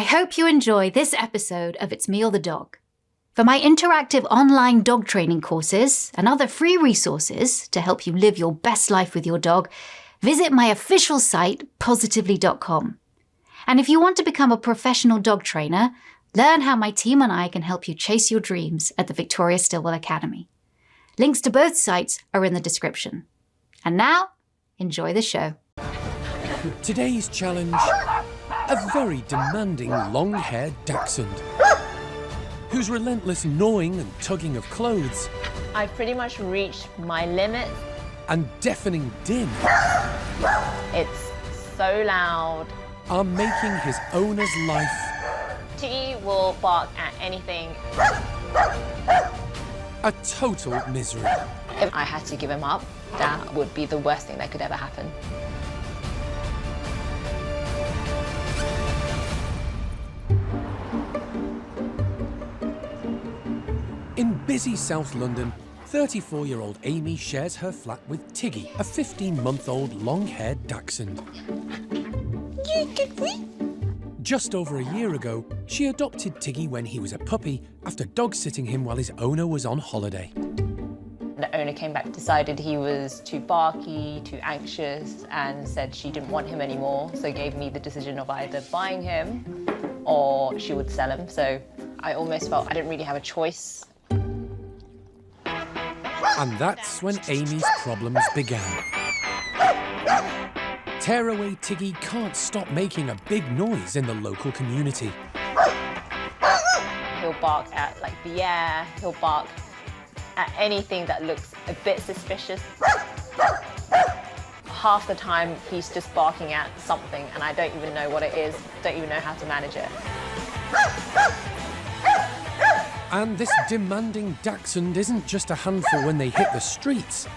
I hope you enjoy this episode of It's Me or the Dog. For my interactive online dog training courses and other free resources to help you live your best life with your dog, visit my official site, positively.com. And if you want to become a professional dog trainer, learn how my team and I can help you chase your dreams at the Victoria Stilwell Academy. Links to both sites are in the description. And now, enjoy the show. Today's challenge, a very demanding long-haired Dachshund, whose relentless gnawing and tugging of clothes I've pretty much reached my limit. and deafening din It's so loud. are making his owner's life Tiggy will bark at anything. a total misery. If I had to give him up, that would be the worst thing that could ever happen. In busy South London, 34-year-old Amy shares her flat with Tiggy, a 15-month-old long-haired Dachshund. Just over a year ago, she adopted Tiggy when he was a puppy after dog-sitting him while his owner was on holiday. The owner came back, decided he was too barky, too anxious, and said she didn't want him anymore, so gave me the decision of either buying him or she would sell him. So I almost felt I didn't really have a choice. And that's when Amy's problems began. Tearaway Tiggy can't stop making a big noise in the local community. He'll bark at the air, he'll bark at anything that looks a bit suspicious. Half the time he's just barking at something and I don't even know what it is, don't even know how to manage it. And this demanding Dachshund isn't just a handful when they hit the streets.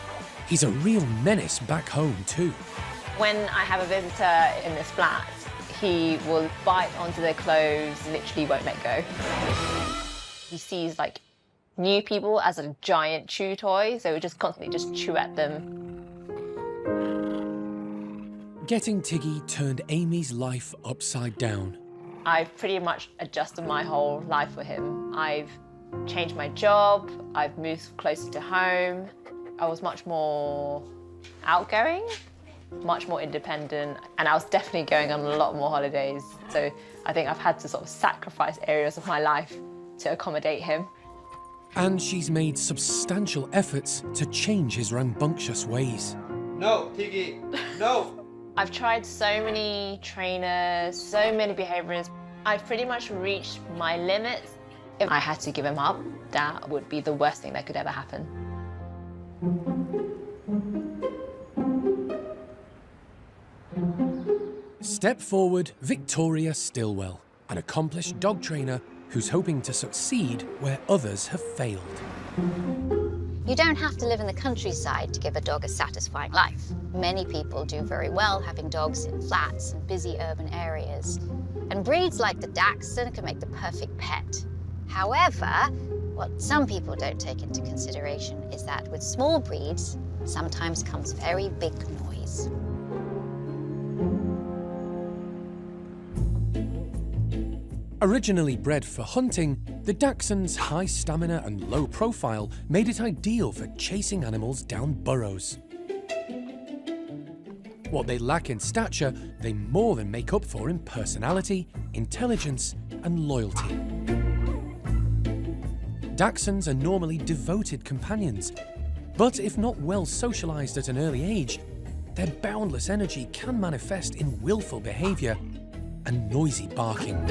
He's a real menace back home too. When I have a visitor in this flat, he will bite onto their clothes, literally won't let go. He sees new people as a giant chew toy, so he just constantly just chew at them. Getting Tiggy turned Amy's life upside down. I've pretty much adjusted my whole life for him. I've changed my job, I've moved closer to home. I was much more outgoing, much more independent, and I was definitely going on a lot more holidays. So I think I've had to sort of sacrifice areas of my life to accommodate him. And she's made substantial efforts to change his rambunctious ways. No, Tiggy, no! I've tried so many trainers, so many behaviourists. I've pretty much reached my limits. If I had to give him up, that would be the worst thing that could ever happen. Step forward, Victoria Stilwell, an accomplished dog trainer who's hoping to succeed where others have failed. You don't have to live in the countryside to give a dog a satisfying life. Many people do very well having dogs in flats and busy urban areas. And breeds like the Dachshund can make the perfect pet. However, what some people don't take into consideration is that with small breeds, sometimes comes very big noise. Originally bred for hunting, the Dachshund's high stamina and low profile made it ideal for chasing animals down burrows. What they lack in stature, they more than make up for in personality, intelligence, and loyalty. Dachshunds are normally devoted companions, but if not well socialized at an early age, their boundless energy can manifest in willful behavior and noisy barking.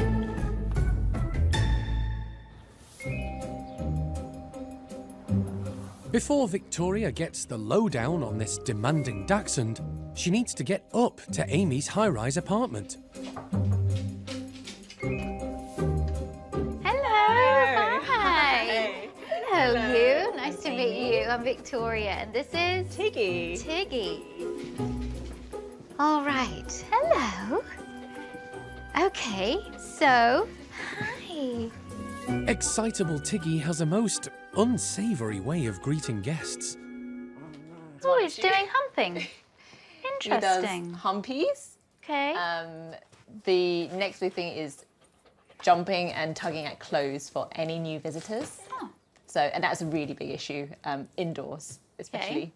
Before Victoria gets the lowdown on this demanding Dachshund, she needs to get up to Amy's high-rise apartment. Hello, you. Nice to meet you. I'm Victoria, and this is Tiggy. Tiggy. All right. Hello. Okay, so, hi. Excitable Tiggy has a most unsavoury way of greeting guests. Oh, he's doing humping. He does Interesting. humpies. Okay. The next big thing is jumping and tugging at clothes for any new visitors. Oh. So, and that's a really big issue, indoors especially.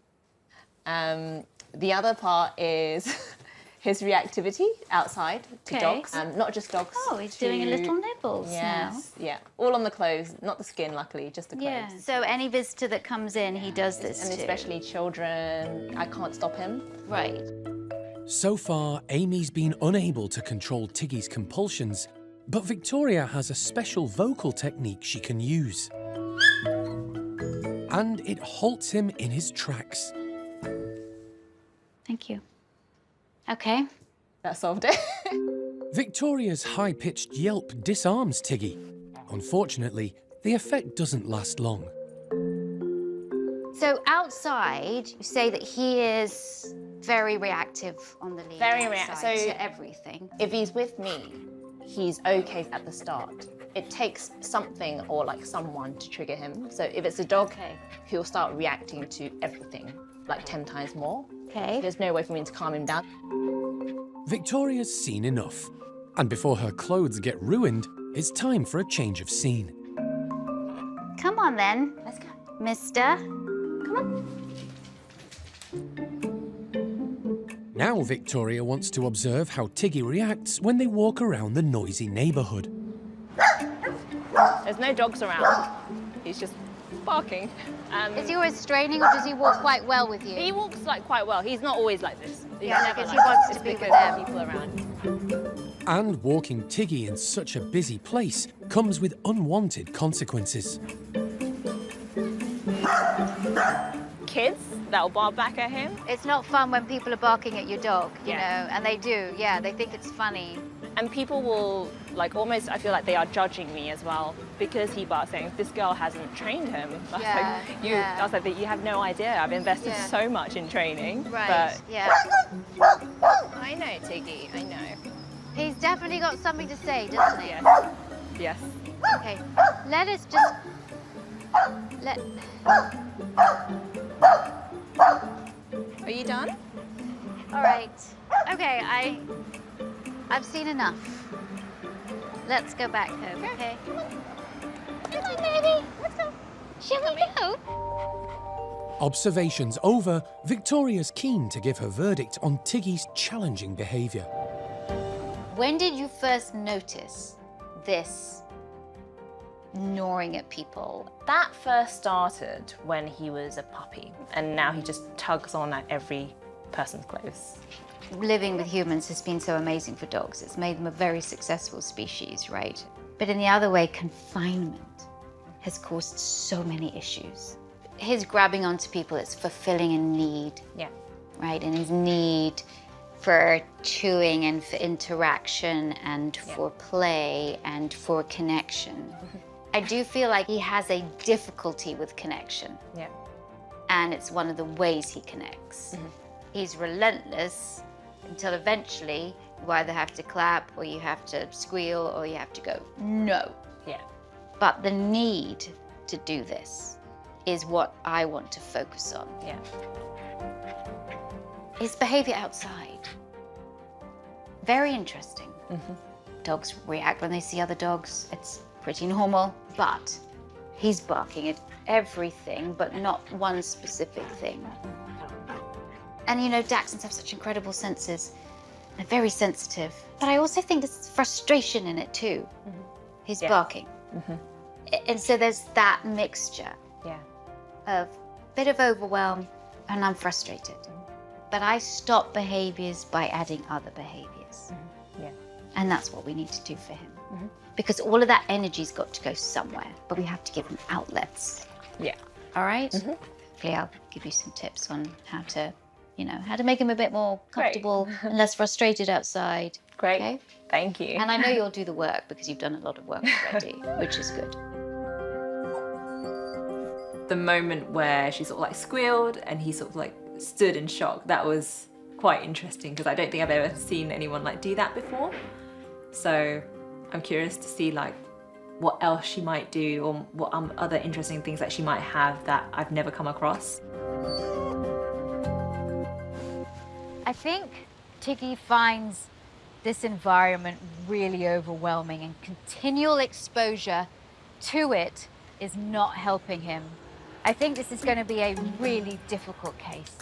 The other part is his reactivity outside to Okay. dogs, not just dogs. Oh, he's doing a little nibbles Yes, yeah, all on the clothes, not the skin, luckily, just the now. clothes. Yeah. So any visitor that comes in, he does this And too. especially children, I can't stop him. Right. So far, Amy's been unable to control Tiggy's compulsions, but Victoria has a special vocal technique she can use. And it halts him in his tracks. Thank you. Okay. That solved it. Victoria's high-pitched yelp disarms Tiggy. Unfortunately, the effect doesn't last long. So outside, you say that he is very reactive on the lead. Very outside so to everything. If he's with me, he's okay at the start. It takes something or like someone to trigger him. So if it's a dog, Okay. he'll start reacting to everything, like 10 times more. Okay. There's no way for me to calm him down. Victoria's seen enough, and before her clothes get ruined, it's time for a change of scene. Come on then, Let's go. mister. Now Victoria wants to observe how Tiggy reacts when they walk around the noisy neighbourhood. There's no dogs around. He's just barking. Is he always straining or does he walk quite well with you? He walks like quite well. He's not always like this. He's Yeah, never because like he wants this. to be It's with because them. there are people around. And walking Tiggy in such a busy place comes with unwanted consequences. Kids that'll bark back at him. It's not fun when people are barking at your dog, you Yeah. know, and they do, yeah, they think it's funny. And people will, like, almost, I feel like they are judging me as well because he barks, saying, this girl hasn't trained him. I was Yeah, like, yeah. I was like, you have no idea. I've invested Yeah. so much in training. Right, But yeah. I know, Tiggy, I know. He's definitely got something to say, doesn't he? Yes. Yes. Okay, let us just, let, Are you done? all right. Okay, I've seen enough. Let's go back home, okay? Come on, baby, let's go. Shall we go? Observations over, Victoria's keen to give her verdict on Tiggy's challenging behaviour. When did you first notice this gnawing at people? That first started when he was a puppy, and now he just tugs on at every person's clothes. Living with humans has been so amazing for dogs. It's made them a very successful species, right? But in the other way, confinement has caused so many issues. His grabbing onto people is fulfilling a need, Yeah. right? And his need for chewing and for interaction and for play and for connection. I do feel like he has a difficulty with connection, Yeah. and it's one of the ways he connects. He's relentless until eventually you either have to clap or you have to squeal or you have to go, no. Yeah. But the need to do this is what I want to focus on. Yeah. His behavior outside. Very interesting. Dogs react when they see other dogs. It's pretty normal, but he's barking at everything, but not one specific thing. And you know, Dachshunds have such incredible senses. They're very sensitive. But I also think there's frustration in it too. He's barking. And so there's that mixture Yeah. of a bit of overwhelm, and I'm frustrated. But I stop behaviors by adding other behaviors. Yeah. And that's what we need to do for him. Because all of that energy's got to go somewhere, but we have to give him outlets. Yeah. All right? Hopefully I'll give you some tips on how to, you know, how to make him a bit more comfortable and less frustrated outside. Great. Okay? Thank you. And I know you'll do the work because you've done a lot of work already, which is good. The moment where she sort of like squealed and he sort of like stood in shock, that was quite interesting because I don't think I've ever seen anyone like do that before. So I'm curious to see like what else she might do or what other interesting things that she might have that I've never come across. I think Tiggy finds this environment really overwhelming, and continual exposure to it is not helping him. I think this is going to be a really difficult case.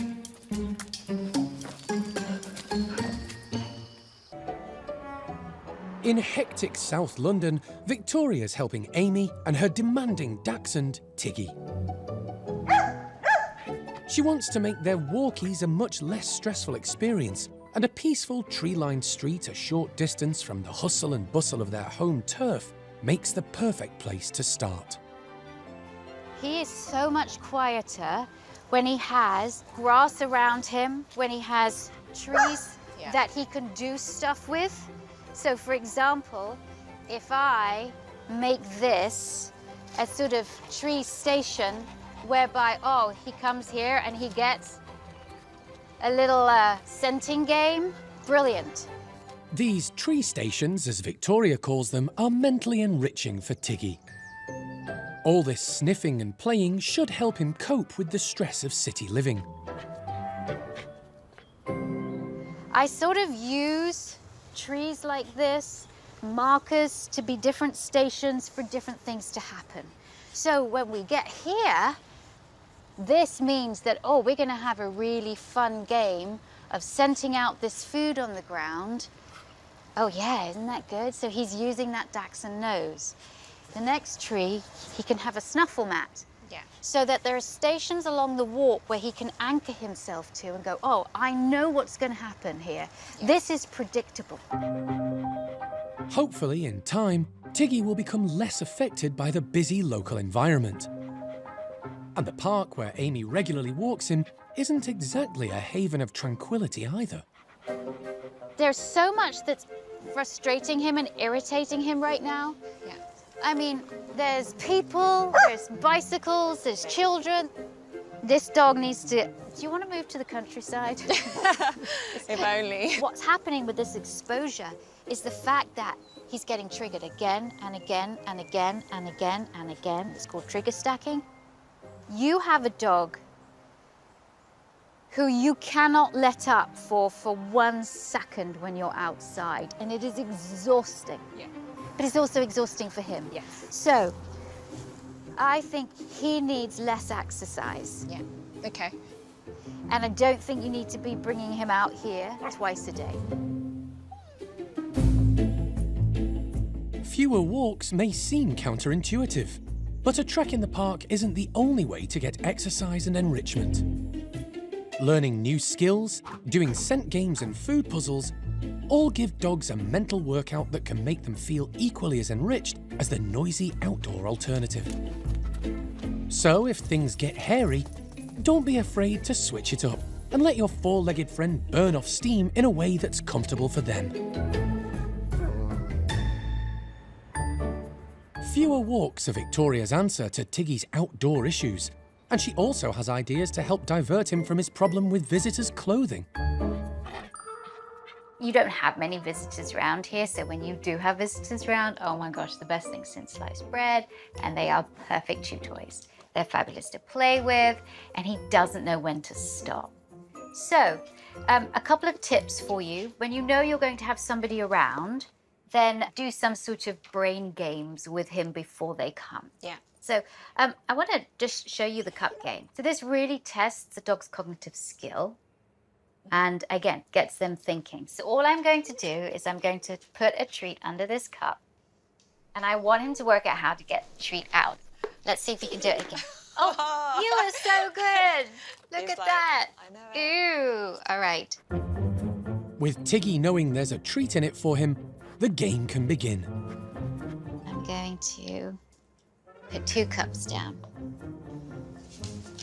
In hectic South London, Victoria's helping Amy and her demanding dachshund, Tiggy. She wants to make their walkies a much less stressful experience, and a peaceful tree-lined street a short distance from the hustle and bustle of their home turf makes the perfect place to start. He is so much quieter when he has grass around him, when he has trees that he can do stuff with. So for example, if I make this a sort of tree station whereby, oh, he comes here and he gets a little scenting game, brilliant. These tree stations, as Victoria calls them, are mentally enriching for Tiggy. All this sniffing and playing should help him cope with the stress of city living. I sort of use trees like this, markers to be different stations for different things to happen. So when we get here, this means that, oh, we're going to have a really fun game of scenting out this food on the ground. Oh yeah, isn't that good? So he's using that Dachshund nose. The next tree, he can have a snuffle mat. Yeah. So that there are stations along the walk where he can anchor himself to and go, oh, I know what's going to happen here. Yeah. This is predictable. Hopefully, in time, Tiggy will become less affected by the busy local environment. And the park where Amy regularly walks him isn't exactly a haven of tranquility either. There's so much that's frustrating him and irritating him right now. Yeah. I mean, there's people, there's bicycles, there's children. This dog needs to... Do you want to move to the countryside? If only. What's happening with this exposure is the fact that he's getting triggered again and again and again and again and again. It's called trigger stacking. You have a dog who you cannot let up for 1 second when you're outside, and it is exhausting. Yeah. But it's also exhausting for him. Yes. So I think he needs less exercise. Yeah. Okay. And I don't think you need to be bringing him out here twice a day. Fewer walks may seem counterintuitive, but a trek in the park isn't the only way to get exercise and enrichment. Learning new skills, doing scent games and food puzzles all give dogs a mental workout that can make them feel equally as enriched as the noisy outdoor alternative. So if things get hairy, don't be afraid to switch it up and let your four-legged friend burn off steam in a way that's comfortable for them. Fewer walks are Victoria's answer to Tiggy's outdoor issues, and she also has ideas to help divert him from his problem with visitors' clothing. You don't have many visitors around here, so when you do have visitors around, oh my gosh, the best thing since sliced bread, and they are perfect chew toys. They're fabulous to play with, and he doesn't know when to stop. So, a couple of tips for you. When you know you're going to have somebody around, then do some sort of brain games with him before they come. Yeah. So I want to just show you the cup game. So this really tests the dog's cognitive skill and, again, gets them thinking. So all I'm going to do is I'm going to put a treat under this cup, and I want him to work out how to get the treat out. Let's see if he can do it again. Oh, you are so good. Look at that. I know it. Ew. All right. With Tiggy knowing there's a treat in it for him, the game can begin. I'm going to put 2 cups down.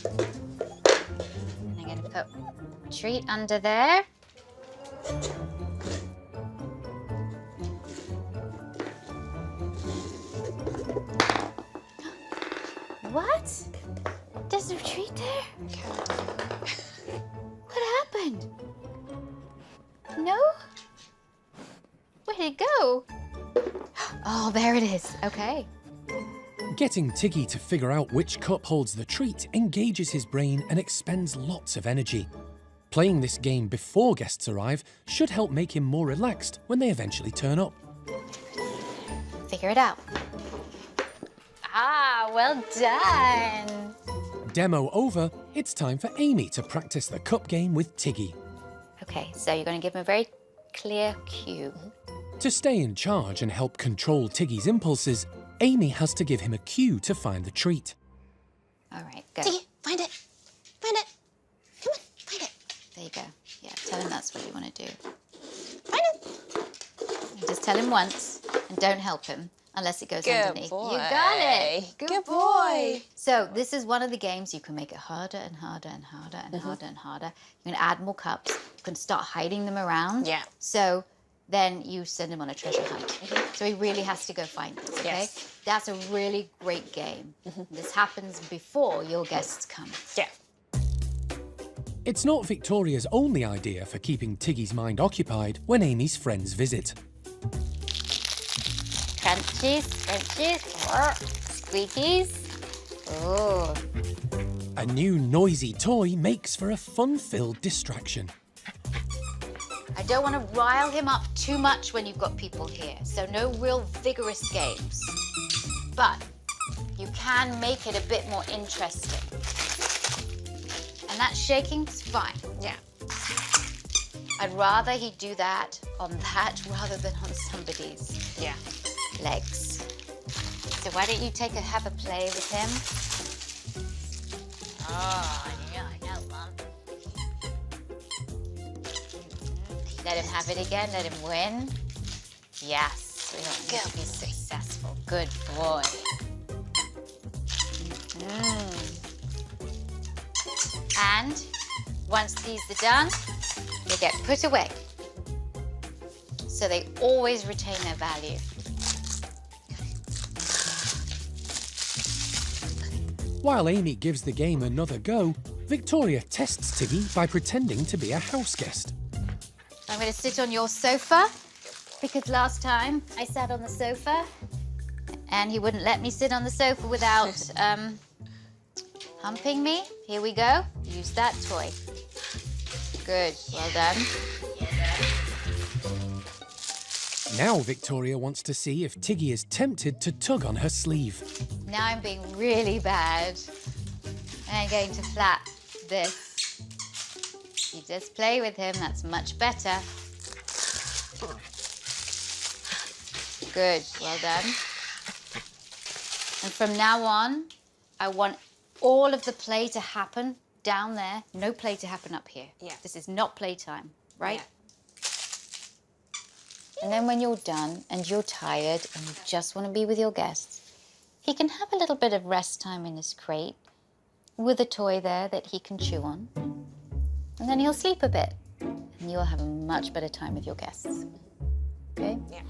And I'm going to put a treat under there. What? There's a treat there? What happened? No? Where'd it go? Oh, there it is. Okay. Getting Tiggy to figure out which cup holds the treat engages his brain and expends lots of energy. Playing this game before guests arrive should help make him more relaxed when they eventually turn up. Figure it out. Ah, well done. Demo over, it's time for Amy to practice the cup game with Tiggy. Okay, so you're going to give him a very clear cue. To stay in charge and help control Tiggy's impulses, Amy has to give him a cue to find the treat. All right, go. Tiggy, find it. Find it. Come on, find it. There you go. Yeah, tell him that's what you want to do. Find it. Just tell him once and don't help him unless it goes underneath. boy. You got it. Good boy. So this is one of the games you can make it harder and harder and harder and harder and harder. You can add more cups. You can start hiding them around. Yeah. So then you send him on a treasure hunt. So he really has to go find this, okay? Yes. That's a really great game. This happens before your guests come. Yeah. It's not Victoria's only idea for keeping Tiggy's mind occupied when Amy's friends visit. Crunchies, crunchies, squeakies. Oh. A new noisy toy makes for a fun-filled distraction. I don't want to rile him up too much when you've got people here, so no real vigorous games. But you can make it a bit more interesting. And that shaking's fine. Yeah. I'd rather he do that on that rather than on somebody's Yeah. legs. So why don't you have a play with him? Oh, yeah, I know, Mum. Let him have it again. Let him win. Yes, we want him to be successful. Good boy. And once these are done, they get put away. So they always retain their value. While Amy gives the game another go, Victoria tests Tiggy by pretending to be a house guest. I'm going to sit on your sofa because last time I sat on the sofa and he wouldn't let me sit on the sofa without humping me. Here we go. Use that toy. Good. Well done. Now Victoria wants to see if Tiggy is tempted to tug on her sleeve. Now I'm being really bad. I'm going to flap this. You just play with him. That's much better. Good. Well done. And from now on, I want all of the play to happen down there. No play to happen up here. Yeah. This is not playtime, right? Yeah. And then when you're done and you're tired and you just want to be with your guests, he can have a little bit of rest time in his crate with a toy there that he can chew on. And then he'll sleep a bit and you'll have a much better time with your guests. Okay? Yeah.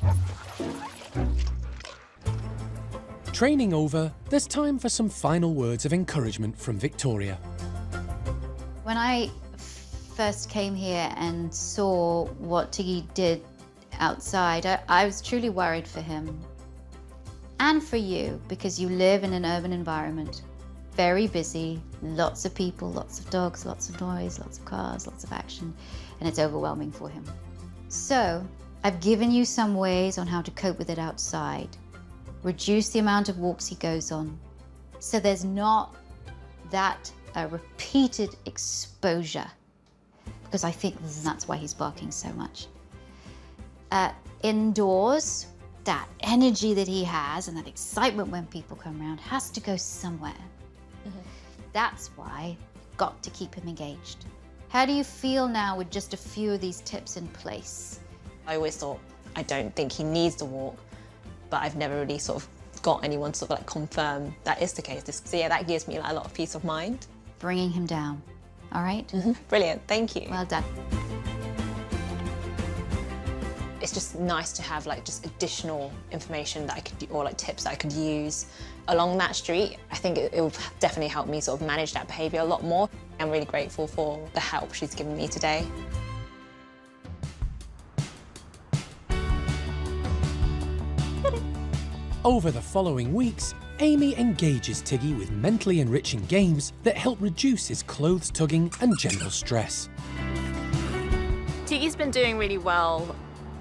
Training over, there's time for some final words of encouragement from Victoria. When I first came here and saw what Tiggy did outside, I was truly worried for him. And for you, because you live in an urban environment. Very busy, lots of people, lots of dogs, lots of noise, lots of cars, lots of action, and it's overwhelming for him. So, I've given you some ways on how to cope with it outside. Reduce the amount of walks he goes on, so there's not that repeated exposure, because I think that's why he's barking so much. Indoors, that energy that he has and that excitement when people come around has to go somewhere. That's why got to keep him engaged. How do you feel now with just a few of these tips in place? I always thought, I don't think he needs to walk, but I've never really sort of got anyone to sort of like confirm that is the case. So yeah, that gives me like a lot of peace of mind. Bringing him down, all right? Brilliant, thank you. Well done. It's just nice to have like just additional information that I could, or like tips that I could use along that street. I think it will definitely help me sort of manage that behaviour a lot more. I'm really grateful for the help she's given me today. Over the following weeks, Amy engages Tiggy with mentally enriching games that help reduce his clothes tugging and general stress. Tiggy's been doing really well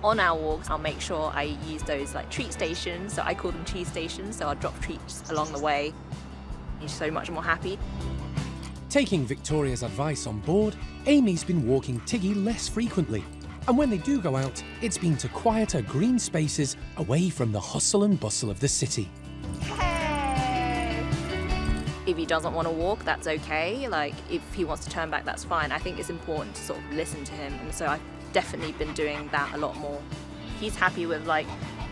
on our walks. I'll make sure I use those like treat stations, so I call them cheese stations, so I'll drop treats along the way. He's so much more happy. Taking Victoria's advice on board, Amy's been walking Tiggy less frequently. And when they do go out, it's been to quieter green spaces away from the hustle and bustle of the city. If he doesn't want to walk, that's okay. Like, if he wants to turn back, that's fine. I think it's important to sort of listen to him, and so I've definitely been doing that a lot more. He's happy with like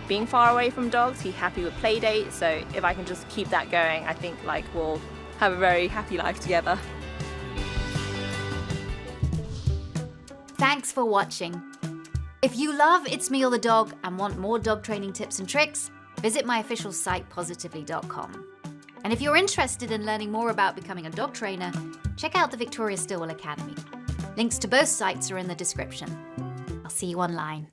being far away from dogs. He's happy with play dates. So if I can just keep that going, I think like we'll have a very happy life together. Thanks for watching. If you love It's Me or the Dog and want more dog training tips and tricks, visit my official site positively.com. And if you're interested in learning more about becoming a dog trainer, check out the Victoria Stilwell Academy. Links to both sites are in the description. I'll see you online.